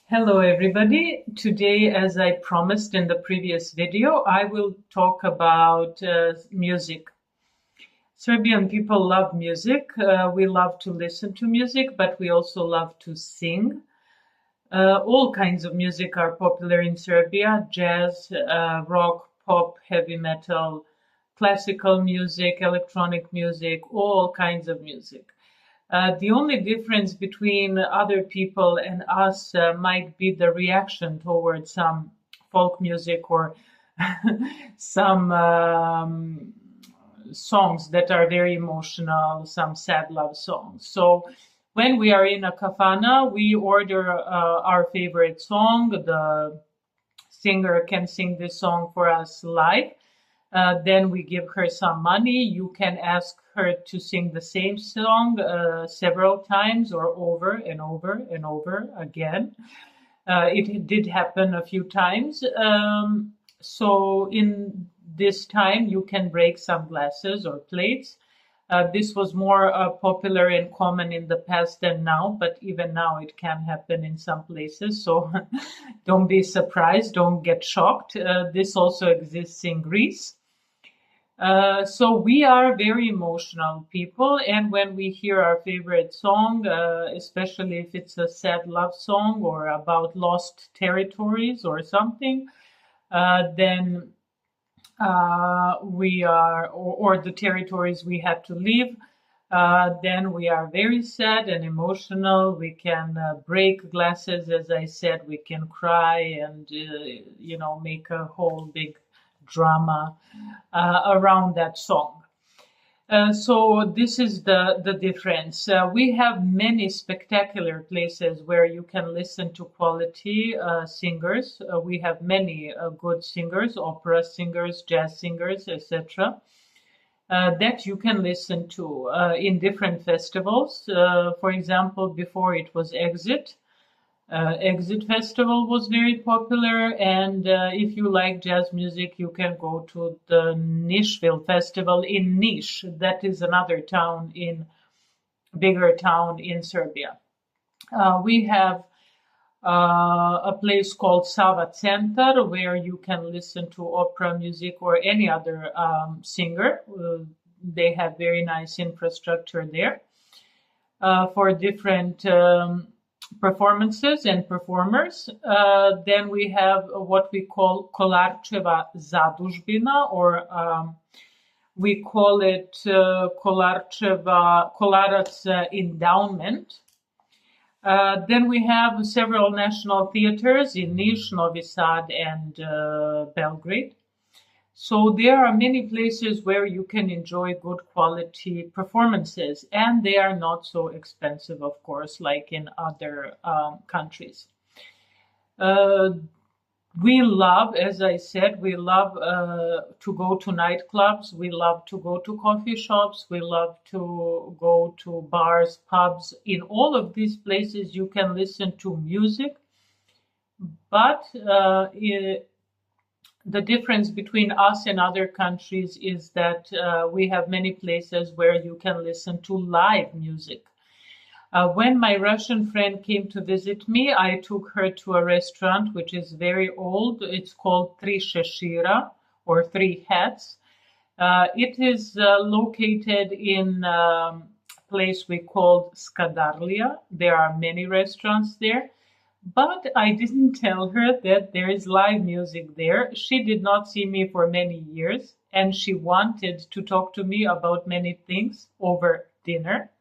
Hello everybody. Today, as I promised in the previous video, I will talk about music. Serbian people love music. We love to listen to music, but we also love to sing. All kinds of music are popular in Serbia: jazz, rock, pop, heavy metal, classical music, electronic music, all kinds of music. The only difference between other people and us might be the reaction towards some folk music or some songs that are very emotional, some sad love songs. So when we are in a kafana, we order our favorite song. The singer can sing this song for us live. Then we give her some money. You can ask her to sing the same song several times or over and over and over again. It did happen a few times. So in this time, you can break some glasses or plates. This was more popular and common in the past than now, but even now it can happen in some places. So don't be surprised, don't get shocked. This also exists in Greece. So we are very emotional people, and when we hear our favorite song, especially if it's a sad love song or about lost territories or something, then we are, or the territories we had to leave, then we are very sad and emotional. We can break glasses, as I said, we can cry and, make a whole big drama around that song. So this is the difference. We have many spectacular places where you can listen to quality singers. We have many good singers, opera singers, jazz singers, etc. That you can listen to in different festivals. For example, before it was Exit. Exit Festival was very popular, and if you like jazz music, you can go to the Nišville Festival in Niš. That is another bigger town in Serbia. We have a place called Sava Centar where you can listen to opera music or any other singer. They have very nice infrastructure there for different performances and performers. Then we have what we call Kolarčeva zadužbina, or we call it Kolarac endowment. Then we have several national theaters in Niš, Novi Sad, and Belgrade. So there are many places where you can enjoy good quality performances, and they are not so expensive, of course, like in other countries. We love, as I said, we love to go to nightclubs. We love to go to coffee shops. We love to go to bars, pubs. In all of these places, you can listen to music, but the difference between us and other countries is that we have many places where you can listen to live music. When my Russian friend came to visit me, I took her to a restaurant which is very old. It's called Tri Sheshira, or Three Hats. It is located in a place we called Skadarlia. There are many restaurants there. But I didn't tell her that there is live music there. She did not see me for many years, and she wanted to talk to me about many things over dinner.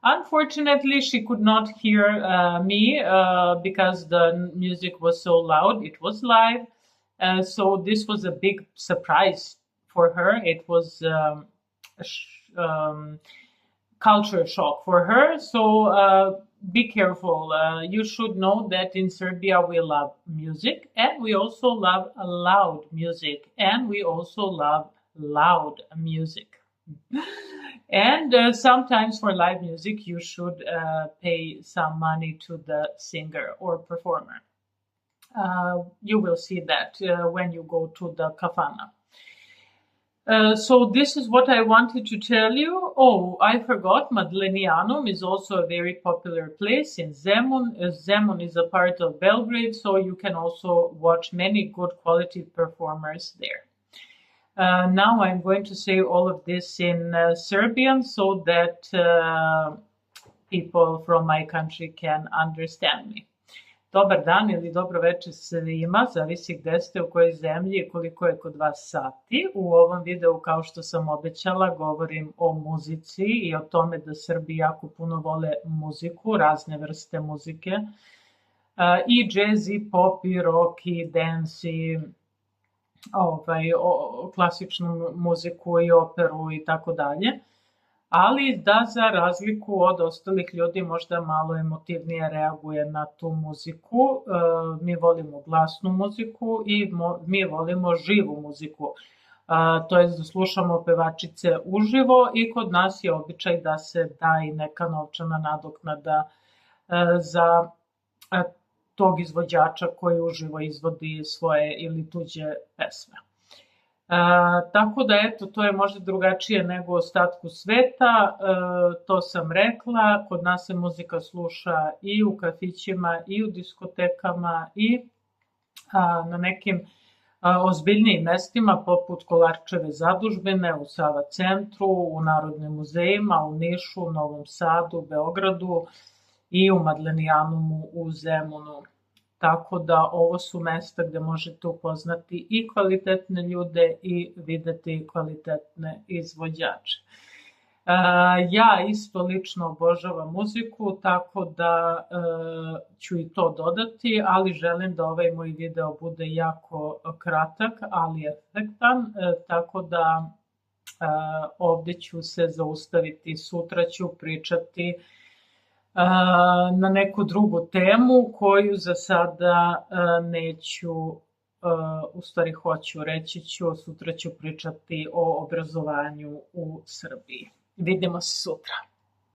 Unfortunately, she could not hear me because the music was so loud. It was live. So this was a big surprise for her. It was culture shock for her. So be careful. You should know that in Serbia we love music, and we also love loud music, and we also love loud music. And sometimes for live music, you should pay some money to the singer or performer. You will see that when you go to the kafana. So this is what I wanted to tell you. Oh, I forgot, Madlenianum is also a very popular place in Zemun. Zemun is a part of Belgrade, so you can also watch many good quality performers there. Now I'm going to say all of this in Serbian so that people from my country can understand me. Dobar dan ili dobro večer svima, zavisi gde ste, u kojoj zemlji i koliko je kod vas sati. U ovom videu, kao što sam obećala, govorim o muzici i o tome da Srbi jako puno vole muziku, razne vrste muzike, i džez, i pop, i rock, i dance, i klasičnu muziku, i operu i tako dalje. Ali da za razliku od ostalih ljudi možda malo emotivnije reaguje na tu muziku. Mi volimo glasnu muziku i mi volimo živu muziku. To je da slušamo pevačice uživo i kod nas je običaj da se da i neka novčana nadoknada za tog izvođača koji uživo izvodi svoje ili tuđe pesme. Tako da eto, to je možda drugačije nego u ostatku sveta, to sam rekla, kod nas se muzika sluša i u kafićima i u diskotekama i na nekim ozbiljnijim mestima poput Kolarčeve zadužbine u Sava centru, u Narodnim muzejima, u Nišu, Novom Sadu, Beogradu i u Madlenijanumu u Zemunu. Tako da ovo su mesta gde možete upoznati i kvalitetne ljude i videti kvalitetne izvođače. Ja isto lično obožavam muziku, tako da ću i to dodati, ali želim da ovaj moj video bude jako kratak, ali efektan, tako da ovde ću se zaustaviti, sutra ću pričati na neku drugu temu koju za sada neću, u stvari hoću, reći ću, sutra ću pričati o obrazovanju u Srbiji. Vidimo se sutra.